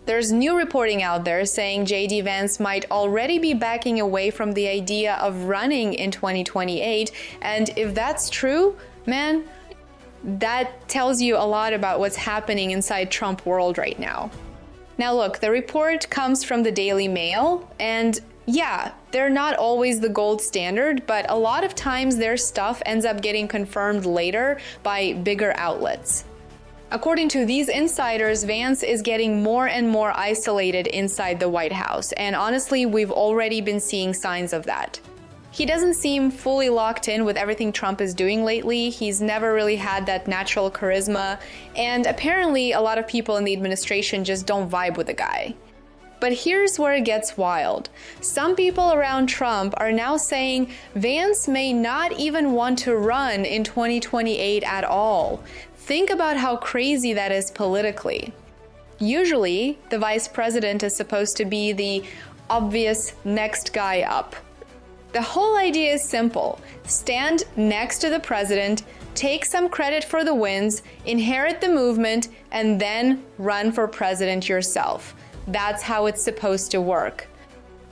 There's new reporting out there saying JD Vance might already be backing away from the idea of running in 2028, and if that's true, man, that tells you a lot about what's happening inside Trump world right now. Now look, the report comes from the Daily Mail, and yeah, they're not always the gold standard, but a lot of times their stuff ends up getting confirmed later by bigger outlets. According to these insiders, Vance is getting more and more isolated inside the White House, and honestly, we've already been seeing signs of that. He doesn't seem fully locked in with everything Trump is doing lately. He's never really had that natural charisma, and apparently a lot of people in the administration just don't vibe with the guy. But here's where it gets wild. Some people around Trump are now saying Vance may not even want to run in 2028 at all. Think about how crazy that is politically. Usually, the vice president is supposed to be the obvious next guy up. The whole idea is simple. Stand next to the president, take some credit for the wins, inherit the movement, and then run for president yourself. That's how it's supposed to work.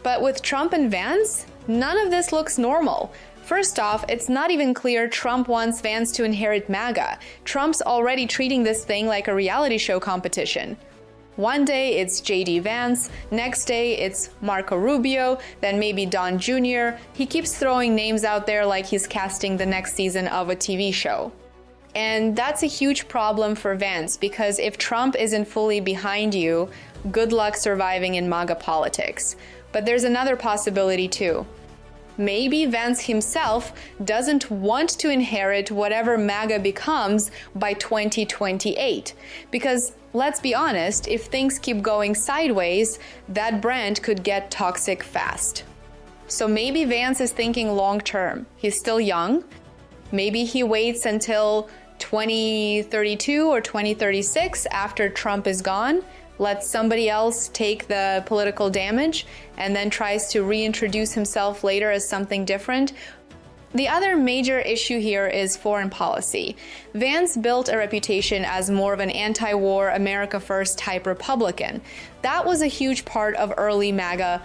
But with Trump and Vance, none of this looks normal. First off, it's not even clear Trump wants Vance to inherit MAGA. Trump's already treating this thing like a reality show competition. One day it's JD Vance, next day it's Marco Rubio, then maybe Don Jr. He keeps throwing names out there like he's casting the next season of a TV show. And that's a huge problem for Vance, because if Trump isn't fully behind you, good luck surviving in MAGA politics. But there's another possibility too. Maybe Vance himself doesn't want to inherit whatever MAGA becomes by 2028. Because let's be honest, if things keep going sideways, that brand could get toxic fast. So maybe Vance is thinking long term. He's still young. Maybe he waits until 2032 or 2036 after Trump is gone, lets somebody else take the political damage, and then tries to reintroduce himself later as something different. The other major issue here is foreign policy. Vance built a reputation as more of an anti-war, America First type Republican. That was a huge part of early MAGA.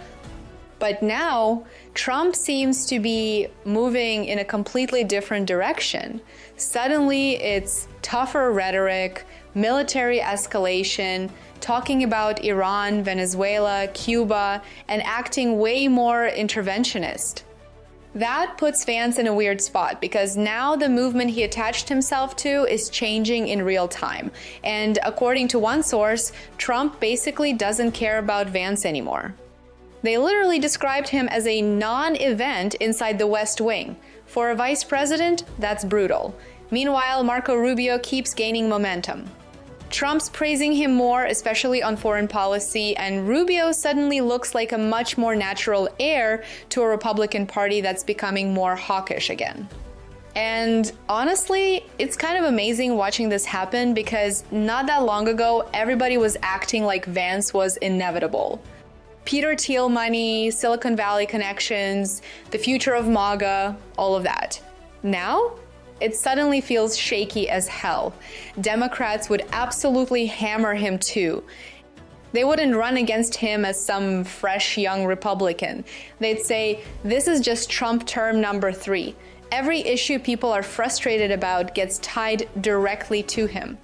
But now, Trump seems to be moving in a completely different direction. Suddenly, it's tougher rhetoric, military escalation, talking about Iran, Venezuela, Cuba, and acting way more interventionist. That puts Vance in a weird spot, because now the movement he attached himself to is changing in real time. And according to one source, Trump basically doesn't care about Vance anymore. They literally described him as a non-event inside the West Wing. For a vice president, that's brutal. Meanwhile, Marco Rubio keeps gaining momentum. Trump's praising him more, especially on foreign policy, and Rubio suddenly looks like a much more natural heir to a Republican Party that's becoming more hawkish again. And honestly, it's kind of amazing watching this happen, because not that long ago, everybody was acting like Vance was inevitable. Peter Thiel money, Silicon Valley connections, the future of MAGA, all of that. Now, it suddenly feels shaky as hell. Democrats would absolutely hammer him too. They wouldn't run against him as some fresh young Republican. They'd say, this is just Trump term number 3. Every issue people are frustrated about gets tied directly to him.